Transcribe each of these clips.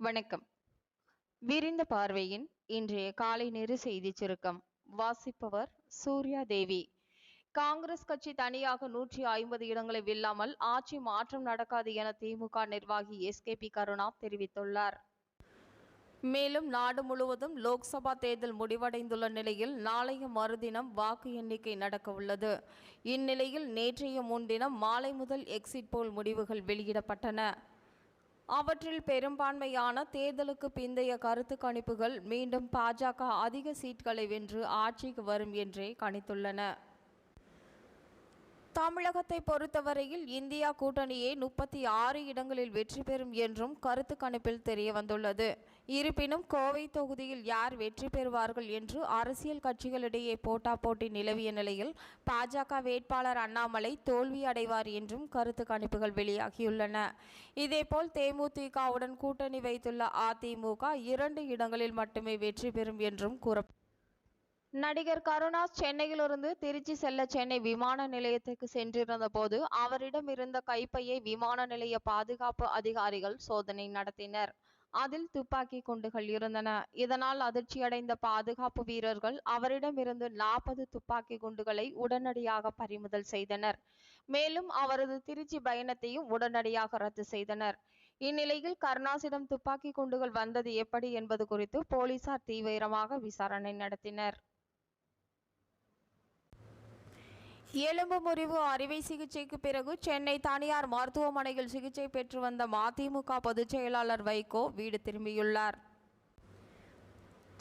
வணக்கம். விரிந்த பார்வையின் இன்றைய காலை நேர செய்தி சுருக்கம் வாசிப்பவர் சூர்யா தேவி. காங்கிரஸ் கட்சி தனியாக 150 இடங்களை வெல்லாமல் ஆட்சி மாற்றம் நடக்காது என திமுக நிர்வாகி SKP கருணா தெரிவித்துள்ளார். மேலும் நாடு முழுவதும் லோக்சபா தேர்தல் முடிவடைந்துள்ள நிலையில் நாளைய மறுதினம் வாக்கு எண்ணிக்கை நடக்க உள்ளது. இந்நிலையில் நேற்றைய முன்தினம் மாலை முதல் எக்ஸிட் போல் முடிவுகள் வெளியிடப்பட்டன. அவற்றில் பெரும்பான்மையான தேர்தலுக்கு பிந்தைய கருத்து கணிப்புகள் மீண்டும் பாஜக அதிக சீட்களை வென்று ஆட்சிக்கு வரும் என்றே கணித்துள்ளன. தமிழகத்தை பொறுத்தவரையில் இந்தியா கூட்டணியே 36 இடங்களில் வெற்றி பெறும் என்றும் கருத்து கணிப்பில் தெரியவந்துள்ளது. இருப்பினும் கோவை தொகுதியில் யார் வெற்றி பெறுவார்கள் என்று அரசியல் கட்சிகளிடையே போட்டாபோட்டி நிலவிய நிலையில் பாஜக வேட்பாளர் அண்ணாமலை தோல்வி அடைவார் என்றும் கருத்து கணிப்புகள் வெளியாகியுள்ளன. இதேபோல் தேமுதிகவுடன் கூட்டணி வைத்துள்ள அதிமுக 2 இடங்களில் மட்டுமே வெற்றி பெறும் என்றும் கூறப்பட்டது. நடிகர் கருணா சென்னையிலிருந்து திருச்சி செல்ல சென்னை விமான நிலையத்திற்கு சென்றிருந்த போது அவரிடம் இருந்த கைப்பையை விமான நிலைய பாதுகாப்பு அதிகாரிகள் சோதனை நடத்தினர். அதில் துப்பாக்கி குண்டுகள் இருந்தன. இதனால் அதிர்ச்சியடைந்த பாதுகாப்பு வீரர்கள் அவரிடமிருந்து 40 துப்பாக்கி குண்டுகளை உடனடியாக பறிமுதல் செய்தனர். மேலும் அவரது திருச்சி பயணத்தையும் உடனடியாக ரத்து செய்தனர். இந்நிலையில் கருணாசிடம் துப்பாக்கி குண்டுகள் வந்தது எப்படி என்பது குறித்து போலீசார் தீவிரமாக விசாரணை நடத்தினர். எலும்பு முறிவு அறுவை சிகிச்சைக்கு பிறகு சென்னை தனியார் மருத்துவமனையில் சிகிச்சை பெற்று வந்த மதிமுக பொதுச் செயலாளர் வைகோ வீடு திரும்பியுள்ளார்.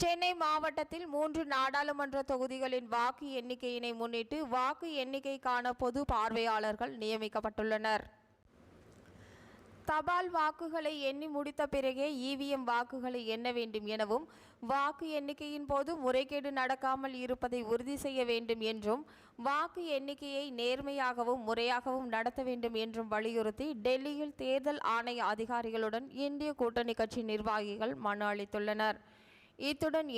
சென்னை மாவட்டத்தில் 3 நாடாளுமன்ற தொகுதிகளின் வாக்கு எண்ணிக்கையினை முன்னிட்டு வாக்கு எண்ணிக்கைக்கான பொது பார்வையாளர்கள் நியமிக்கப்பட்டுள்ளனர். தபால் வாக்குகளை எண்ணி முடித்த பிறகே EVM வாக்குகளை எண்ண வேண்டும் எனவும் வாக்கு எண்ணிக்கையின் போது முறைகேடு நடக்காமல் இருப்பதை உறுதி செய்ய வேண்டும் என்றும் வாக்கு எண்ணிக்கையை நேர்மையாகவும் முறையாகவும் நடத்த வேண்டும் என்றும் வலியுறுத்தி டெல்லியில் தேர்தல் ஆணைய அதிகாரிகளுடன் இந்திய கூட்டணி கட்சி நிர்வாகிகள் மனு அளித்துள்ளனர். இத்துடன்